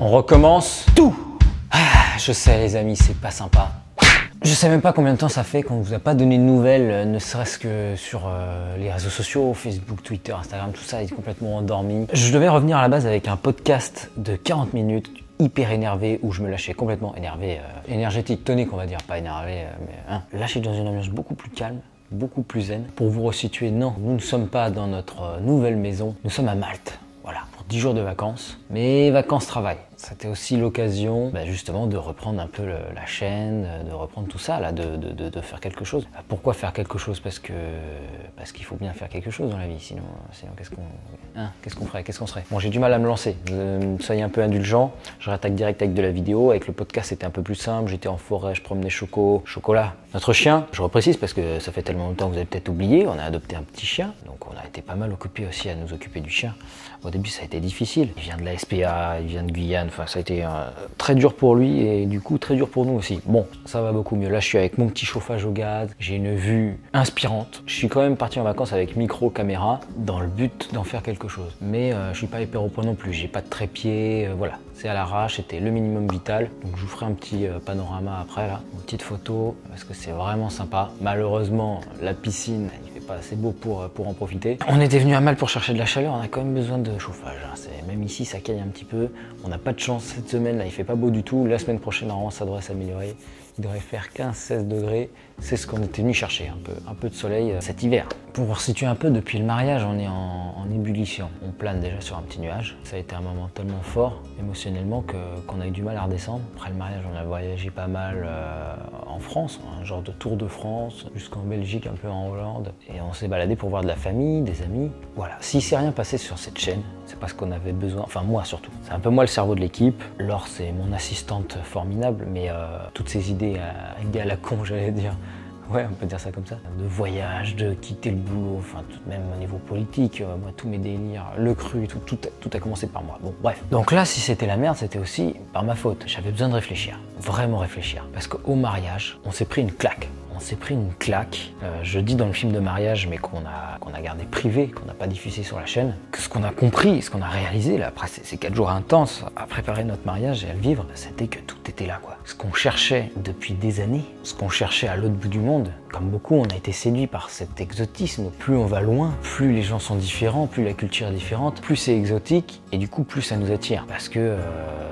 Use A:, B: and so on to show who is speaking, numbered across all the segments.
A: On recommence tout. Je sais les amis, c'est pas sympa. Je sais même pas combien de temps ça fait qu'on vous a pas donné de nouvelles, ne serait-ce que sur les réseaux sociaux, Facebook, Twitter, Instagram, tout ça est complètement endormi. Je devais revenir à la base avec un podcast de 40 minutes, hyper énervé, où je me lâchais complètement énervé, énergétique, tonique on va dire, pas énervé, mais là je suis dans une ambiance beaucoup plus calme, beaucoup plus zen. Pour vous resituer, non, nous ne sommes pas dans notre nouvelle maison, nous sommes à Malte. Voilà, pour 10 jours de vacances, mais vacances-travail. C'était aussi l'occasion justement de reprendre un peu la chaîne, de reprendre tout ça, là, de faire quelque chose. Pourquoi faire quelque chose? Parce qu'il faut bien faire quelque chose dans la vie, sinon qu'est-ce qu'on ferait? Qu'est-ce qu'on serait? Bon, j'ai du mal à me lancer, soyez un peu indulgents, je réattaque direct avec de la vidéo, avec le podcast c'était un peu plus simple, j'étais en forêt, je promenais Chocolat, notre chien. Je reprécise parce que ça fait tellement longtemps que vous avez peut-être oublié, on a adopté un petit chien, donc on a été pas mal occupés aussi à nous occuper du chien. Au début ça a été difficile, il vient de la SPA, il vient de Guyane, enfin ça a été très dur pour lui et du coup très dur pour nous aussi. Bon, ça va beaucoup mieux, là je suis avec mon petit chauffage au gaz, j'ai une vue inspirante. Je suis quand même parti en vacances avec micro, caméra, dans le but d'en faire quelque chose. Mais je suis pas hyper au point non plus, j'ai pas de trépied, voilà. C'est à l'arrache, c'était le minimum vital. Donc je vous ferai un petit panorama après là, une petite photo, parce que c'est vraiment sympa. Malheureusement, la piscine, il fait pas assez beau pour en profiter. On était venu à Malte pour chercher de la chaleur, on a quand même besoin de chauffage. Même ici, ça caille un petit peu. On n'a pas de chance cette semaine, là il fait pas beau du tout. La semaine prochaine, normalement, ça devrait s'améliorer. Il devrait faire 15-16 degrés. C'est ce qu'on était venu chercher, un peu de soleil cet hiver. Pour vous situer un peu, depuis le mariage, on est en ébullition. On plane déjà sur un petit nuage. Ça a été un moment tellement fort, émotionnellement, qu'on a eu du mal à redescendre. Après le mariage, on a voyagé pas mal en France, un genre de tour de France, jusqu'en Belgique, un peu en Hollande. Et on s'est baladé pour voir de la famille, des amis. Voilà, s'il s'est rien passé sur cette chaîne, c'est parce qu'on avait besoin, enfin moi surtout. C'est un peu moi le cerveau de l'équipe. Laure, c'est mon assistante formidable, mais toutes ces idées à la con, j'allais dire. Ouais, on peut dire ça comme ça. De voyage, de quitter le boulot, enfin tout même au niveau politique, moi tous mes délires, le cru, tout a commencé par moi. Bon, bref. Donc là, si c'était la merde, c'était aussi par ma faute. J'avais besoin de réfléchir, vraiment réfléchir. Parce qu'au mariage, on s'est pris une claque. On s'est pris une claque, je dis dans le film de mariage, mais qu'on a gardé privé, qu'on n'a pas diffusé sur la chaîne, que ce qu'on a compris, ce qu'on a réalisé, là, après ces 4 jours intenses à préparer notre mariage et à le vivre, c'était que tout était là, quoi. Ce qu'on cherchait depuis des années, ce qu'on cherchait à l'autre bout du monde, comme beaucoup, on a été séduit par cet exotisme. Plus on va loin, plus les gens sont différents, plus la culture est différente, plus c'est exotique, et du coup, plus ça nous attire. Parce que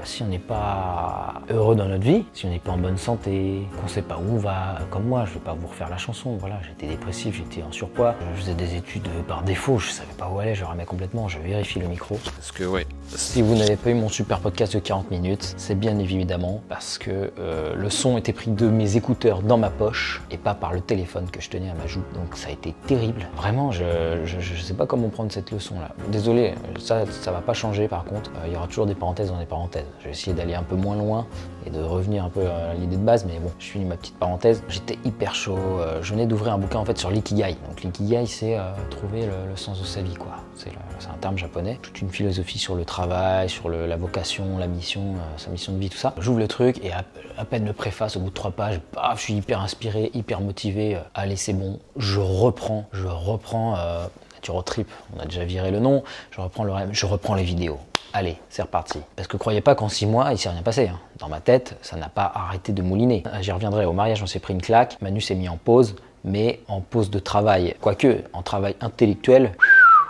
A: si on n'est pas heureux dans notre vie, si on n'est pas en bonne santé, qu'on ne sait pas où on va, comme moi, je vais pas vous refaire la chanson, voilà, j'étais dépressif, j'étais en surpoids, je faisais des études par défaut, je savais pas où aller, je ramais complètement, je vérifie le micro. Parce que ouais, si vous n'avez pas eu mon super podcast de 40 minutes, c'est bien évidemment parce que le son était pris de mes écouteurs dans ma poche et pas par le téléphone que je tenais à ma joue, donc ça a été terrible. Vraiment, je sais pas comment prendre cette leçon là. Désolé, ça va pas changer par contre, il y aura toujours des parenthèses dans des parenthèses. Je vais essayer d'aller un peu moins loin et de revenir un peu à l'idée de base, mais bon, je finis ma petite parenthèse. J'étais hyper chaud, je venais d'ouvrir un bouquin en fait sur l'ikigai. Donc l'ikigai, c'est trouver le sens de sa vie, quoi. C'est un terme japonais, toute une philosophie sur le travail, sur la vocation, la mission, sa mission de vie, tout ça. J'ouvre le truc et à peine le préface, au bout de 3 pages, paf, je suis hyper inspiré, hyper motivé. Allez, c'est bon, je reprends Nature Trip, on a déjà viré le nom, je reprends les vidéos. Allez, c'est reparti. Parce que croyez pas qu'en 6 mois, il s'est rien passé. Hein. Dans ma tête, ça n'a pas arrêté de mouliner. J'y reviendrai, au mariage, on s'est pris une claque, Manu s'est mis en pause, mais en pause de travail. Quoique, en travail intellectuel,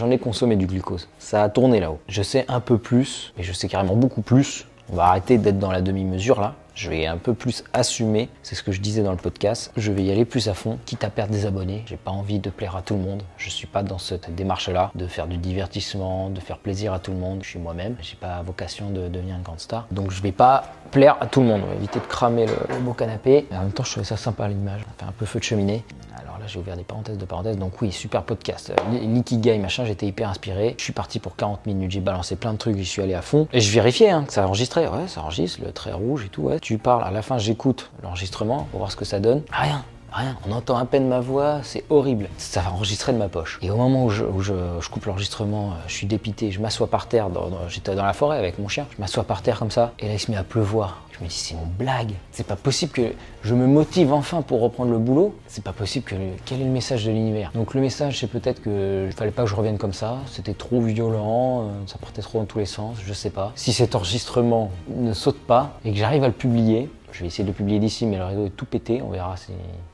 A: j'en ai consommé du glucose. Ça a tourné là-haut. Je sais un peu plus, mais je sais carrément beaucoup plus. On va arrêter d'être dans la demi-mesure là. Je vais un peu plus assumer, c'est ce que je disais dans le podcast. Je vais y aller plus à fond, quitte à perdre des abonnés. J'ai pas envie de plaire à tout le monde. Je suis pas dans cette démarche-là, de faire du divertissement, de faire plaisir à tout le monde. Je suis moi-même. J'ai pas vocation de devenir une grande star. Donc je vais pas plaire à tout le monde. On va éviter de cramer le beau canapé. Et en même temps, je trouvais ça sympa l'image. On fait un peu feu de cheminée. Alors là, j'ai ouvert des parenthèses de parenthèses. Donc oui, super podcast. L'ikigai, machin, j'étais hyper inspiré. Je suis parti pour 40 minutes. J'ai balancé plein de trucs. J'y suis allé à fond. Et je vérifiais que ça enregistrait. Ouais, ça enregistre, le trait rouge et tout. Ouais. Tu parles. À la fin, j'écoute l'enregistrement pour voir ce que ça donne. Rien. Rien, on entend à peine ma voix, c'est horrible. Ça va enregistrer de ma poche. Et au moment où je coupe l'enregistrement, je suis dépité, je m'assois par terre, j'étais dans la forêt avec mon chien, je m'assois par terre comme ça, et là il se met à pleuvoir. Je me dis, c'est une blague. C'est pas possible que je me motive enfin pour reprendre le boulot. C'est pas possible que... Quel est le message de l'univers? Donc le message, c'est peut-être que fallait pas que je revienne comme ça. C'était trop violent, ça partait trop dans tous les sens, je sais pas. Si cet enregistrement ne saute pas et que j'arrive à le publier, je vais essayer de le publier d'ici, mais le réseau est tout pété. On verra si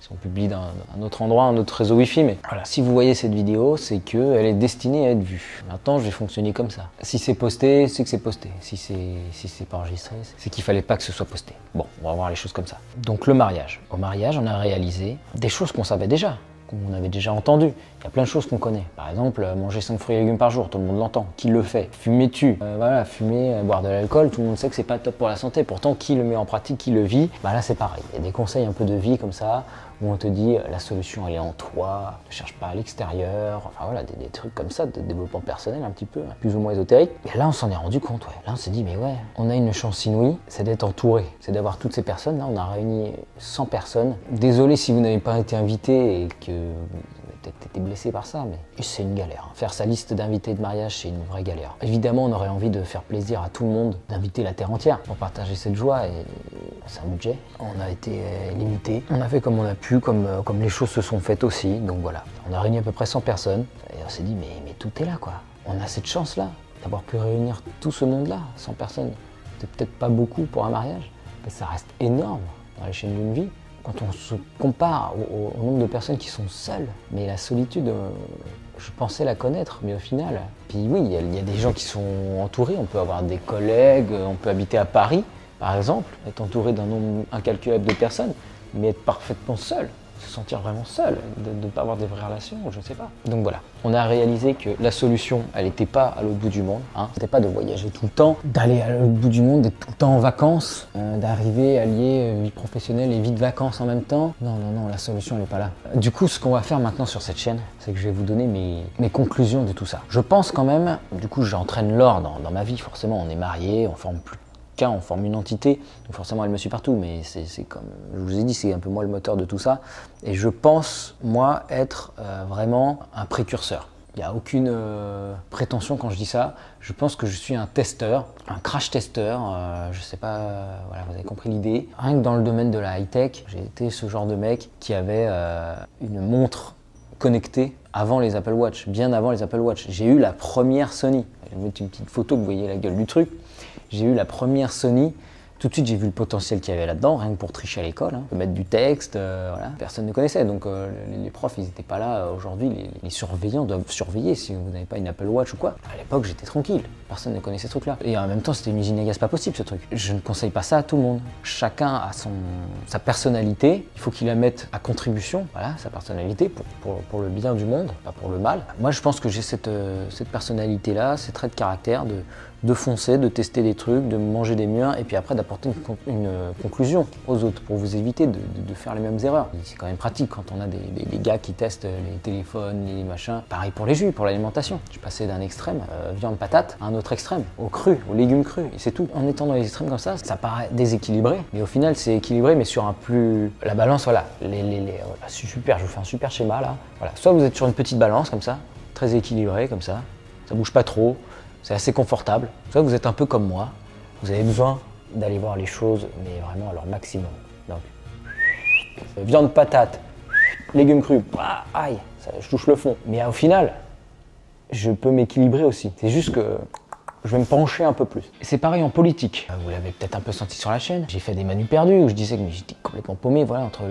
A: on publie d'un autre endroit, un autre réseau Wi-Fi. Mais voilà, si vous voyez cette vidéo, c'est qu'elle est destinée à être vue. Maintenant, je vais fonctionner comme ça. Si c'est posté, c'est que c'est posté. Si c'est pas enregistré, c'est qu'il fallait pas que ce soit posté. Bon, on va voir les choses comme ça. Donc le mariage. Au mariage, on a réalisé des choses qu'on savait déjà, qu'on avait déjà entendu. Il y a plein de choses qu'on connaît. Par exemple, manger 5 fruits et légumes par jour, tout le monde l'entend. Qui le fait? Fumer tue. Voilà, fumer, boire de l'alcool, tout le monde sait que c'est pas top pour la santé. Pourtant, qui le met en pratique, qui le vit? Bah là, c'est pareil. Il y a des conseils un peu de vie comme ça, où on te dit la solution elle est en toi, ne cherche pas à l'extérieur. Enfin voilà, des trucs comme ça, de développement personnel un petit peu, plus ou moins ésotérique. Et là, on s'en est rendu compte, ouais. Là, on s'est dit, mais ouais, on a une chance inouïe, c'est d'être entouré, c'est d'avoir toutes ces personnes. Là, on a réuni 100 personnes. Désolé si vous n'avez pas été invité et que peut-être été blessé par ça, mais c'est une galère. Faire sa liste d'invités de mariage, c'est une vraie galère. Évidemment, on aurait envie de faire plaisir à tout le monde, d'inviter la terre entière pour partager cette joie, et c'est un budget. On a été limité. On a fait comme on a pu, comme les choses se sont faites aussi, donc voilà. On a réuni à peu près 100 personnes, et on s'est dit, mais tout est là, quoi. On a cette chance-là, d'avoir pu réunir tout ce monde-là, 100 personnes. C'est peut-être pas beaucoup pour un mariage, mais ça reste énorme dans l'échelle d'une vie. Quand on se compare au nombre de personnes qui sont seules, mais la solitude, je pensais la connaître, mais au final, puis oui, il y a des gens qui sont entourés, on peut avoir des collègues, on peut habiter à Paris, par exemple, être entouré d'un nombre incalculable de personnes, mais être parfaitement seul, se sentir vraiment seul, de ne pas avoir des vraies relations, je ne sais pas. Donc voilà, on a réalisé que la solution, elle n'était pas à l'autre bout du monde, hein. C'était pas de voyager tout le temps, d'aller à l'autre bout du monde, d'être tout le temps en vacances, d'arriver à lier vie professionnelle et vie de vacances en même temps. Non, non, non, la solution, elle n'est pas là. Du coup, ce qu'on va faire maintenant sur cette chaîne, c'est que je vais vous donner mes conclusions de tout ça. Je pense quand même, du coup, j'entraîne Laure dans ma vie, forcément, on est mariés, on forme plus on forme une entité, donc forcément elle me suit partout, mais c'est comme je vous ai dit, c'est un peu moi le moteur de tout ça, et je pense, moi, être vraiment un précurseur. Il n'y a aucune prétention quand je dis ça, je pense que je suis un testeur, un crash testeur, je sais pas, voilà, vous avez compris l'idée. Rien que dans le domaine de la high-tech, j'ai été ce genre de mec qui avait une montre connectée avant les Apple Watch, bien avant les Apple Watch. J'ai eu la première Sony, je vais mettre une petite photo, vous voyez la gueule du truc. J'ai eu la première Sony, tout de suite j'ai vu le potentiel qu'il y avait là-dedans, rien que pour tricher à l'école, hein. Mettre du texte, voilà. Personne ne connaissait, donc les profs ils n'étaient pas là. Aujourd'hui, les surveillants doivent surveiller si vous n'avez pas une Apple Watch ou quoi. À l'époque j'étais tranquille, personne ne connaissait ce truc-là. Et en même temps c'était une usine à gaz pas possible ce truc. Je ne conseille pas ça à tout le monde. Chacun a sa personnalité, il faut qu'il la mette à contribution, voilà, sa personnalité pour le bien du monde, pas pour le mal. Moi je pense que j'ai cette personnalité-là, ces traits de caractère de foncer, de tester des trucs, de manger des murs et puis après d'apporter une conclusion aux autres pour vous éviter de faire les mêmes erreurs. C'est quand même pratique quand on a des gars qui testent les téléphones, les machins. Pareil pour les jus, pour l'alimentation. Je suis passé d'un extrême, viande patate, à un autre extrême, au cru, aux légumes crus, et c'est tout. En étant dans les extrêmes comme ça paraît déséquilibré, mais au final c'est équilibré, mais sur un plus... La balance, voilà, super, je vous fais un super schéma là. Voilà. Soit vous êtes sur une petite balance comme ça, très équilibré comme ça bouge pas trop, c'est assez confortable. Soit vous êtes un peu comme moi, vous avez besoin d'aller voir les choses, mais vraiment à leur maximum. Donc, viande, patate, légumes crus, aïe, je touche le fond. Mais au final, je peux m'équilibrer aussi. C'est juste que je vais me pencher un peu plus. C'est pareil en politique. Vous l'avez peut-être un peu senti sur la chaîne. J'ai fait des manus perdus où je disais que j'étais complètement paumé, voilà, entre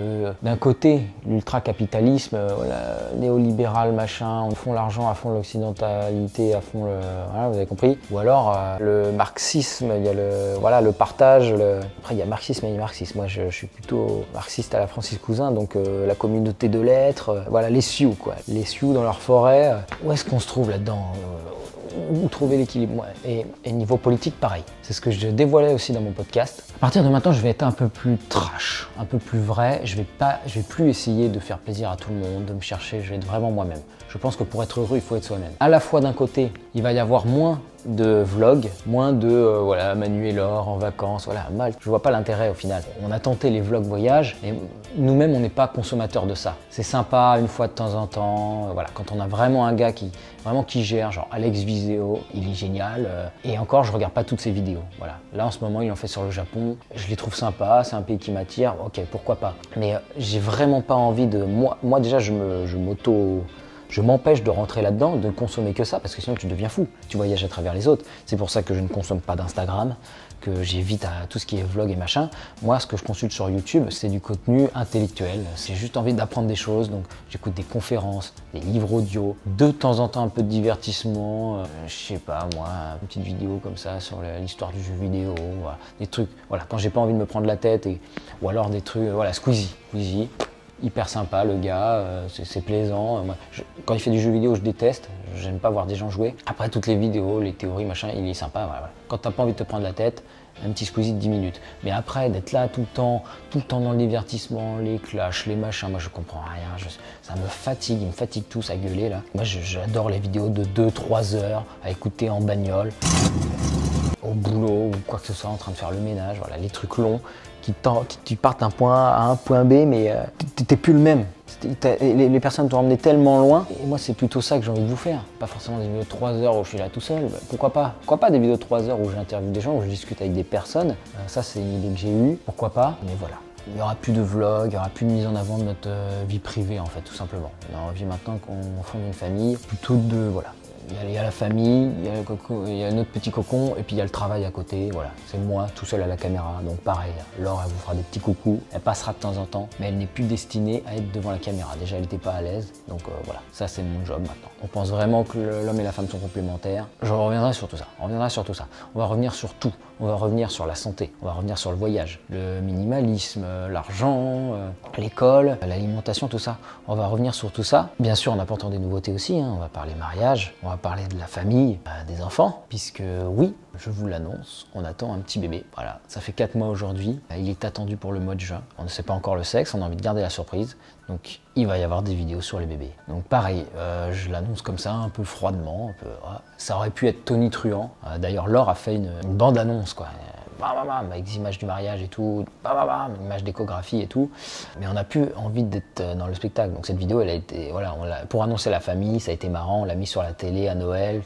A: d'un côté l'ultra-capitalisme, voilà, néolibéral, machin, on fond l'argent à fond l'occidentalité, à fond voilà, vous avez compris. Ou alors le marxisme, il y a le partage. Après il y a marxisme et marxisme. Moi je suis plutôt marxiste à la Francis Cousin, donc la communauté de l'être, voilà, les Sioux quoi. Les Sioux dans leur forêt. Où est-ce qu'on se trouve là-dedans? Où trouver l'équilibre. Et niveau politique, pareil. C'est ce que je dévoilais aussi dans mon podcast. À partir de maintenant, je vais être un peu plus trash, un peu plus vrai. Je vais plus essayer de faire plaisir à tout le monde, de me chercher. Je vais être vraiment moi-même. Je pense que pour être heureux, il faut être soi-même. À la fois, d'un côté, il va y avoir moins de vlogs, moins de voilà, Manu et Laure en vacances, voilà, Malte. Je vois pas l'intérêt au final. On a tenté les vlogs voyage et nous-mêmes on n'est pas consommateurs de ça. C'est sympa une fois de temps en temps, voilà, quand on a vraiment un gars qui gère, genre Alex Viseo, il est génial. Et encore, je regarde pas toutes ses vidéos. Voilà. Là en ce moment, il en fait sur le Japon. Je les trouve sympas, c'est un pays qui m'attire. Ok, pourquoi pas. Mais j'ai vraiment pas envie de moi déjà je m'empêche de rentrer là-dedans, de consommer que ça, parce que sinon tu deviens fou. Tu voyages à travers les autres. C'est pour ça que je ne consomme pas d'Instagram, que j'évite à tout ce qui est vlog et machin. Moi, ce que je consulte sur YouTube, c'est du contenu intellectuel. C'est juste envie d'apprendre des choses. Donc, j'écoute des conférences, des livres audio, de temps en temps un peu de divertissement. Je sais pas, moi, une petite vidéo comme ça sur l'histoire du jeu vidéo. Voilà. Des trucs, voilà, quand j'ai pas envie de me prendre la tête. Ou alors des trucs, voilà, Squeezie. Hyper sympa le gars, c'est plaisant. Moi, quand il fait du jeu vidéo, je déteste. J'aime pas voir des gens jouer. Après toutes les vidéos, les théories, machin, il est sympa. Voilà. Quand t'as pas envie de te prendre la tête, un petit Squeezie de 10 minutes. Mais après, d'être là tout le temps dans le divertissement, les clashs, les machins, moi je comprends rien. Ça me fatigue, il me fatigue tous à gueuler là. Moi j'adore les vidéos de 2-3 heures à écouter en bagnole, au boulot ou quoi que ce soit, en train de faire le ménage. Voilà, les trucs longs qui partent d'un point A à un point B, mais t'es plus le même. Les personnes t'ont emmené tellement loin. Et moi, c'est plutôt ça que j'ai envie de vous faire. Pas forcément des vidéos de 3 heures où je suis là tout seul. Pourquoi pas? Pourquoi pas des vidéos de 3 heures où j'interviewe des gens, où je discute avec des personnes. Ça, c'est une idée que j'ai eue. Pourquoi pas? Mais voilà. Il n'y aura plus de vlog, il n'y aura plus de mise en avant de notre vie privée, en fait, tout simplement. On a envie maintenant qu'on fonde une famille, plutôt de, voilà. Il y a la famille, il y a notre petit cocon, et puis il y a le travail à côté, voilà. C'est moi tout seul à la caméra, donc pareil, Laure elle vous fera des petits coucous, elle passera de temps en temps, mais elle n'est plus destinée à être devant la caméra. Déjà elle n'était pas à l'aise, donc voilà, ça c'est mon job maintenant. On pense vraiment que l'homme et la femme sont complémentaires. Je reviendrai sur tout ça, on reviendra sur tout ça. On va revenir sur tout, on va revenir sur la santé, on va revenir sur le voyage, le minimalisme, l'argent, l'école, l'alimentation, tout ça. On va revenir sur tout ça. Bien sûr, en apportant des nouveautés aussi, hein. On va parler mariage, on va parler de la famille, des enfants, puisque oui, je vous l'annonce, on attend un petit bébé. Voilà, ça fait 4 mois aujourd'hui, il est attendu pour le mois de juin. On ne sait pas encore le sexe, on a envie de garder la surprise, donc il va y avoir des vidéos sur les bébés. Donc pareil, je l'annonce comme ça, un peu froidement, ça aurait pu être tonitruant. D'ailleurs, Laure a fait une bande-annonce, quoi. Avec des images du mariage et tout, une image d'échographie et tout. Mais on n'a plus envie d'être dans le spectacle. Donc cette vidéo, elle a été, voilà, pour annoncer la famille, ça a été marrant, on l'a mis sur la télé à Noël.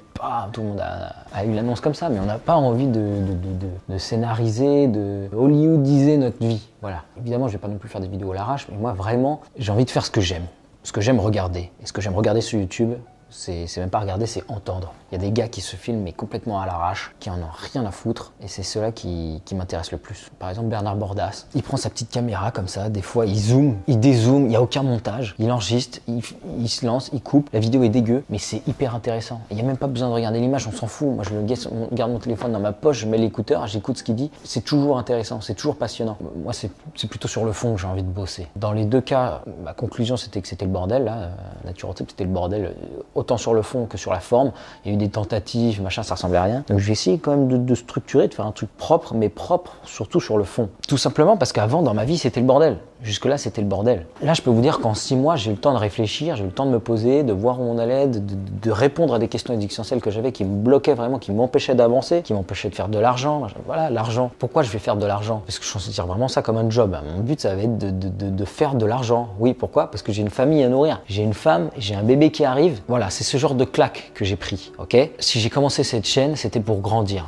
A: Tout le monde a eu l'annonce comme ça, mais on n'a pas envie de scénariser, de hollywoodiser notre vie. Voilà. Évidemment, je vais pas non plus faire des vidéos à l'arrache, mais moi vraiment, j'ai envie de faire ce que j'aime regarder. Et ce que j'aime regarder sur YouTube, c'est même pas regarder, c'est entendre. Il y a des gars qui se filment mais complètement à l'arrache, qui en ont rien à foutre, et c'est ceux-là qui m'intéressent le plus. Par exemple, Bernard Bordas, il prend sa petite caméra comme ça, des fois il zoome, il dézoome, il n'y a aucun montage, il enregistre, il se lance, il coupe, la vidéo est dégueu, mais c'est hyper intéressant. Il n'y a même pas besoin de regarder l'image, on s'en fout. Moi je garde mon téléphone dans ma poche, je mets l'écouteur, j'écoute ce qu'il dit, c'est toujours intéressant, c'est toujours passionnant. Moi c'est plutôt sur le fond que j'ai envie de bosser. Dans les deux cas, ma conclusion c'était que c'était le bordel, là, Naturotype c'était le bordel, autant sur le fond que sur la forme. Il y a eu des tentatives, machin, ça ressemblait à rien. Donc je vais essayer quand même de structurer, de faire un truc propre, mais propre surtout sur le fond. Tout simplement parce qu'avant, dans ma vie, c'était le bordel. Jusque-là, c'était le bordel. Là, je peux vous dire qu'en 6 mois, j'ai eu le temps de réfléchir, j'ai eu le temps de me poser, de voir où on allait, de répondre à des questions existentielles que j'avais qui me bloquaient vraiment, qui m'empêchaient d'avancer, qui m'empêchaient de faire de l'argent. Voilà, l'argent. Pourquoi je vais faire de l'argent? Parce que je considère vraiment ça comme un job. Mon but, ça va être de faire de l'argent. Oui, pourquoi? Parce que j'ai une famille à nourrir. J'ai une femme, j'ai un bébé qui arrive. Voilà, c'est ce genre de claque que j'ai pris, ok? Si j'ai commencé cette chaîne, c'était pour grandir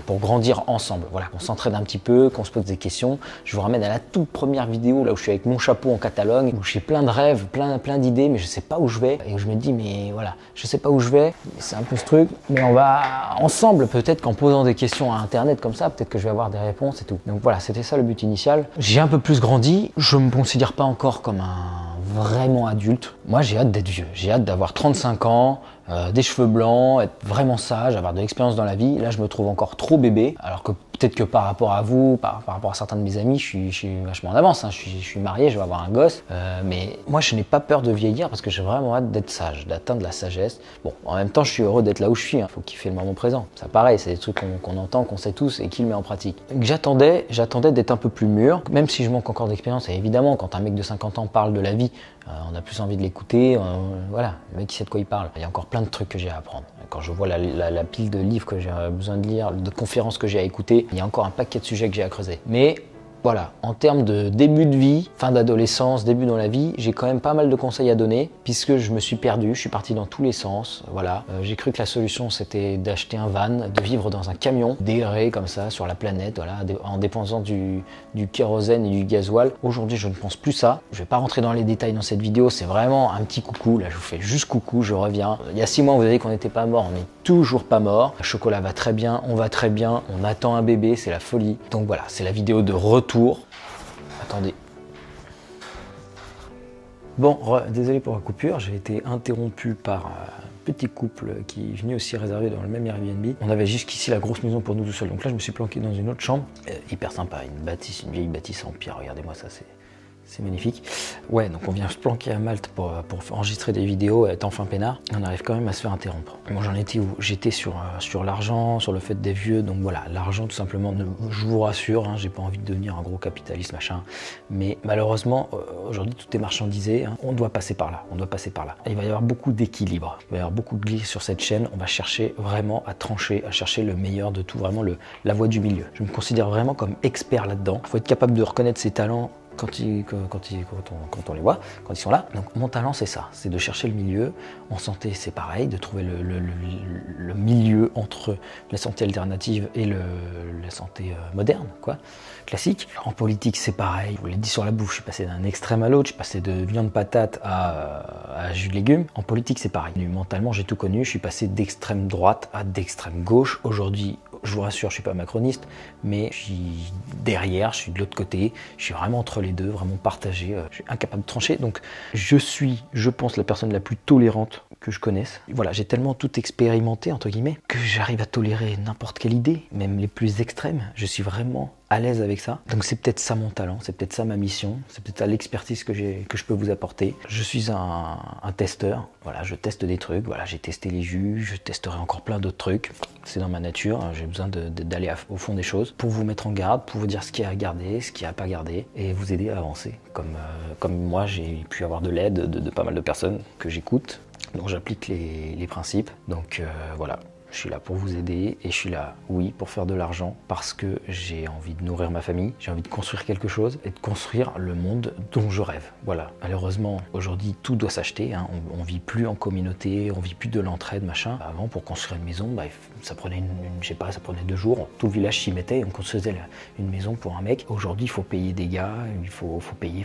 A: ensemble. Voilà, qu'on s'entraide un petit peu, qu'on se pose des questions. Je vous ramène à la toute première vidéo, là où je suis avec mon chapeau en Catalogne, où j'ai plein de rêves, plein d'idées, mais je sais pas où je vais. Et où je me dis, mais voilà, je sais pas où je vais, c'est un peu ce truc, mais on va ensemble, peut-être qu'en posant des questions à Internet comme ça, peut-être que je vais avoir des réponses et tout. Donc voilà, c'était ça le but initial. J'ai un peu plus grandi, je me considère pas encore comme un vraiment adulte. Moi, j'ai hâte d'être vieux, j'ai hâte d'avoir 35 ans, des cheveux blancs, être vraiment sage, avoir de l'expérience dans la vie. Là, je me trouve encore trop bébé, alors que Peut-être que par rapport à vous, par rapport à certains de mes amis, je suis vachement en avance, hein. Je suis marié, je vais avoir un gosse, mais moi je n'ai pas peur de vieillir parce que j'ai vraiment hâte d'être sage, d'atteindre la sagesse. Bon, en même temps je suis heureux d'être là où je suis, hein. Faut kiffer le moment présent. Ça pareil, c'est des trucs qu'on entend, qu'on sait tous et qui le met en pratique. J'attendais d'être un peu plus mûr, même si je manque encore d'expérience. Et évidemment, quand un mec de 50 ans parle de la vie, on a plus envie de l'écouter, voilà, le mec il sait de quoi il parle. Il y a encore plein de trucs que j'ai à apprendre. Quand je vois la pile de livres que j'ai besoin de lire, de conférences que j'ai à écouter, il y a encore un paquet de sujets que j'ai à creuser. Mais voilà, en termes de début de vie, fin d'adolescence, début dans la vie, j'ai quand même pas mal de conseils à donner puisque je me suis perdu, je suis parti dans tous les sens, voilà. J'ai cru que la solution c'était d'acheter un van, de vivre dans un camion, d'errer comme ça sur la planète, voilà, en dépensant du kérosène et du gasoil. Aujourd'hui, je ne pense plus ça. Je vais pas rentrer dans les détails dans cette vidéo, c'est vraiment un petit coucou, là je vous fais juste coucou, je reviens. Il y a 6 mois, vous avez dit qu'on n'était pas mort, on n'est toujours pas mort. Le chocolat va très bien, on va très bien, on attend un bébé, c'est la folie. Donc voilà, c'est la vidéo de retour. Attendez. Bon, désolé pour la coupure, j'ai été interrompu par un petit couple qui est venu aussi réserver dans le même Airbnb. On avait jusqu'ici la grosse maison pour nous tout seuls, donc là je me suis planqué dans une autre chambre. Hyper sympa, une vieille bâtisse en pierre, regardez-moi ça, c'est magnifique. Ouais, donc on vient se planquer à Malte pour enregistrer des vidéos, être enfin peinard. On arrive quand même à se faire interrompre. Moi j'en étais où? J'étais sur l'argent, sur le fait des vieux. Donc voilà, l'argent tout simplement, je vous rassure, hein, j'ai pas envie de devenir un gros capitaliste machin. Mais malheureusement, aujourd'hui tout est marchandisé. Hein, on doit passer par là, on doit passer par là. Et il va y avoir beaucoup d'équilibre. Il va y avoir beaucoup de glisse sur cette chaîne. On va chercher vraiment à trancher, à chercher le meilleur de tout, vraiment la voie du milieu. Je me considère vraiment comme expert là-dedans. Il faut être capable de reconnaître ses talents quand on les voit, quand ils sont là. Donc mon talent c'est ça, c'est de chercher le milieu. En santé c'est pareil, de trouver le milieu entre la santé alternative et la santé moderne, quoi, classique. En politique c'est pareil, je vous l'ai dit sur la bouffe, je suis passé d'un extrême à l'autre, je suis passé de viande patate à jus de légumes. En politique c'est pareil, mentalement j'ai tout connu, je suis passé d'extrême droite à d'extrême gauche. Aujourd'hui, je vous rassure, je suis pas macroniste, mais je suis derrière, je suis de l'autre côté, je suis vraiment entre les deux, vraiment partagé, je suis incapable de trancher, donc je suis, je pense, la personne la plus tolérante que je connaisse. Voilà, j'ai tellement tout expérimenté, entre guillemets, que j'arrive à tolérer n'importe quelle idée, même les plus extrêmes. Je suis vraiment à l'aise avec ça. Donc c'est peut-être ça mon talent, c'est peut-être ça ma mission, c'est peut-être ça l'expertise que je peux vous apporter. Je suis un testeur, voilà, je teste des trucs, voilà, j'ai testé les jus, je testerai encore plein d'autres trucs. C'est dans ma nature, j'ai besoin d'aller au fond des choses pour vous mettre en garde, pour vous dire ce qu'il y a à garder, ce qu'il n'y a à pas garder et vous aider à avancer. Comme moi, j'ai pu avoir de l'aide de pas mal de personnes que j'écoute, donc j'applique les principes. Donc voilà. Je suis là pour vous aider et je suis là, oui, pour faire de l'argent parce que j'ai envie de nourrir ma famille, j'ai envie de construire quelque chose et de construire le monde dont je rêve. Voilà. Malheureusement, aujourd'hui, tout doit s'acheter. Hein. On vit plus en communauté, on vit plus de l'entraide, machin. Avant, pour construire une maison, bah, ça prenait je sais pas, ça prenait 2 jours. Tout le village s'y mettait et on construisait une maison pour un mec. Aujourd'hui, il faut payer des gars, il faut payer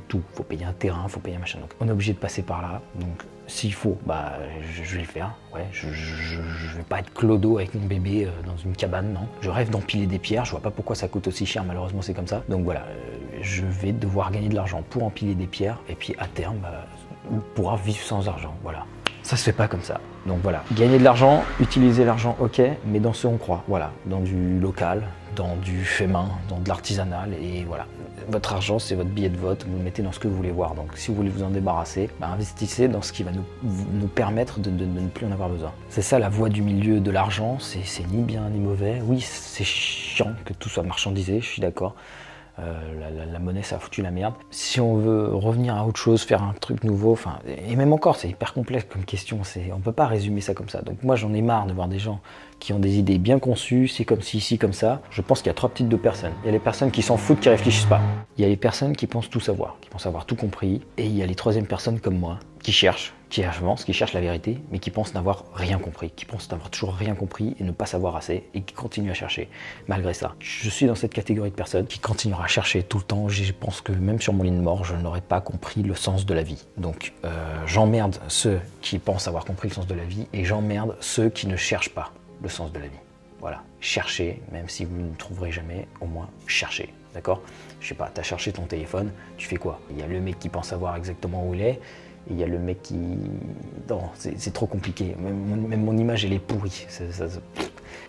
A: tout. Il faut payer un terrain, il faut payer un machin. Donc, on est obligé de passer par là. Donc, s'il faut, bah, je vais le faire. Ouais, je vais pas être clodo avec mon bébé dans une cabane, non. Je rêve d'empiler des pierres, je vois pas pourquoi ça coûte aussi cher, malheureusement c'est comme ça. Donc voilà, je vais devoir gagner de l'argent pour empiler des pierres, et puis à terme, pouvoir vivre sans argent, voilà. Ça se fait pas comme ça. Donc voilà, gagner de l'argent, utiliser l'argent, ok, mais dans ce on croit, voilà, dans du local, dans du fait main, dans de l'artisanal, et voilà. Votre argent, c'est votre billet de vote, vous le mettez dans ce que vous voulez voir. Donc si vous voulez vous en débarrasser, bah, investissez dans ce qui va nous permettre de ne plus en avoir besoin. C'est ça la voie du milieu de l'argent, c'est ni bien ni mauvais. Oui, c'est chiant que tout soit marchandisé, je suis d'accord. La monnaie ça a foutu la merde. Si on veut revenir à autre chose, faire un truc nouveau, enfin, et même encore c'est hyper complexe comme question, on peut pas résumer ça comme ça. Donc moi j'en ai marre de voir des gens qui ont des idées bien conçues, c'est comme ci, comme ça. Je pense qu'il y a 3 types de personnes. Il y a les personnes qui s'en foutent, qui réfléchissent pas. Il y a les personnes qui pensent tout savoir, qui pensent avoir tout compris. Et il y a les 3e personnes comme moi, qui cherchent, qui avancent, qui cherchent la vérité, mais qui pensent n'avoir rien compris, qui pensent n'avoir toujours rien compris et ne pas savoir assez, et qui continuent à chercher malgré ça. Je suis dans cette catégorie de personnes qui continuera à chercher tout le temps. Je pense que même sur mon lit de mort, je n'aurais pas compris le sens de la vie. Donc j'emmerde ceux qui pensent avoir compris le sens de la vie, et j'emmerde ceux qui ne cherchent pas le sens de la vie. Voilà, cherchez, même si vous ne trouverez jamais, au moins cherchez, d'accord? Je sais pas, t'as cherché ton téléphone, tu fais quoi? Il y a le mec qui pense savoir exactement où il est, et il y a le mec qui... Non, c'est trop compliqué, même mon image elle est pourrie,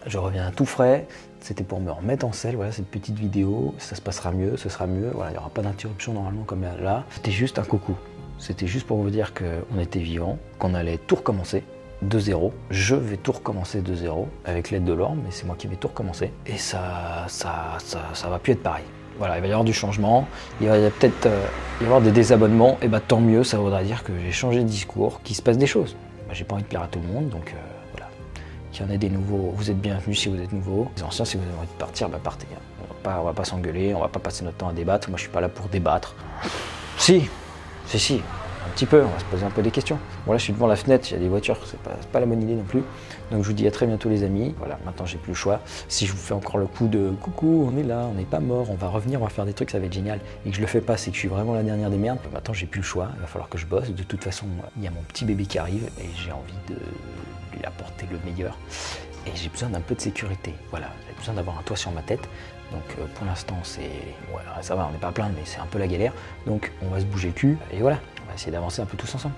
A: Je reviens tout frais. C'était pour me remettre en selle, voilà cette petite vidéo. Ça se passera mieux, ce sera mieux. Voilà, il n'y aura pas d'interruption normalement comme là. C'était juste un coucou. C'était juste pour vous dire qu'on était vivant, qu'on allait tout recommencer de zéro. Je vais tout recommencer de zéro avec l'aide de Laure, mais c'est moi qui vais tout recommencer. Et ça va plus être pareil. Voilà, il va y avoir du changement, il va peut-être y avoir des désabonnements, et bah tant mieux, ça voudra dire que j'ai changé de discours, qu'il se passe des choses. Bah, j'ai pas envie de plaire à tout le monde, donc voilà. Qu'il y en ait des nouveaux, vous êtes bienvenus si vous êtes nouveaux. Les anciens, si vous avez envie de partir, bah partez. On va pas s'engueuler, on va pas passer notre temps à débattre. Moi je suis pas là pour débattre. Si, un petit peu, on va se poser un peu des questions. Bon là je suis devant la fenêtre, il y a des voitures, c'est pas la bonne idée non plus. Donc je vous dis à très bientôt les amis. Voilà, maintenant j'ai plus le choix. Si je vous fais encore le coup de coucou, on est là, on n'est pas mort, on va revenir, on va faire des trucs, ça va être génial. Et que je le fais pas, c'est que je suis vraiment la dernière des merdes. Maintenant j'ai plus le choix, il va falloir que je bosse. De toute façon, il y a mon petit bébé qui arrive et j'ai envie de lui apporter le meilleur. Et j'ai besoin d'un peu de sécurité. Voilà, j'ai besoin d'avoir un toit sur ma tête. Donc pour l'instant c'est... Ouais, ça va, on n'est pas à plaindre, mais c'est un peu la galère. Donc on va se bouger le cul et voilà, on va essayer d'avancer un peu tous ensemble.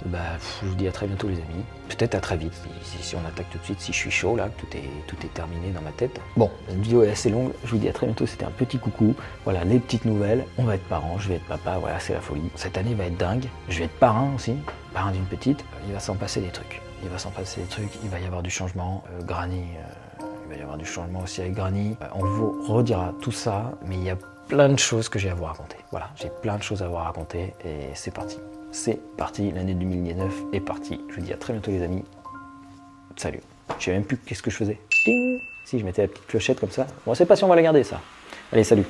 A: Bah, je vous dis à très bientôt les amis. Peut-être à très vite, si on attaque tout de suite, si je suis chaud là, tout est terminé dans ma tête. Bon, cette vidéo est assez longue, je vous dis à très bientôt, c'était un petit coucou. Voilà, les petites nouvelles, on va être parents, je vais être papa, voilà, c'est la folie. Cette année va être dingue, je vais être parrain aussi, parrain d'une petite. Il va s'en passer des trucs, il va y avoir du changement. Granny, il va y avoir du changement aussi avec Granny. On vous redira tout ça, mais il y a plein de choses que j'ai à vous raconter. Voilà, j'ai plein de choses à vous raconter et c'est parti. C'est parti, l'année 2019 est partie. Je vous dis à très bientôt les amis. Salut. Je sais même plus qu'est-ce que je faisais. Ding. Si, je mettais la petite clochette comme ça. Bon, je sais pas si on va la garder ça. Allez, salut.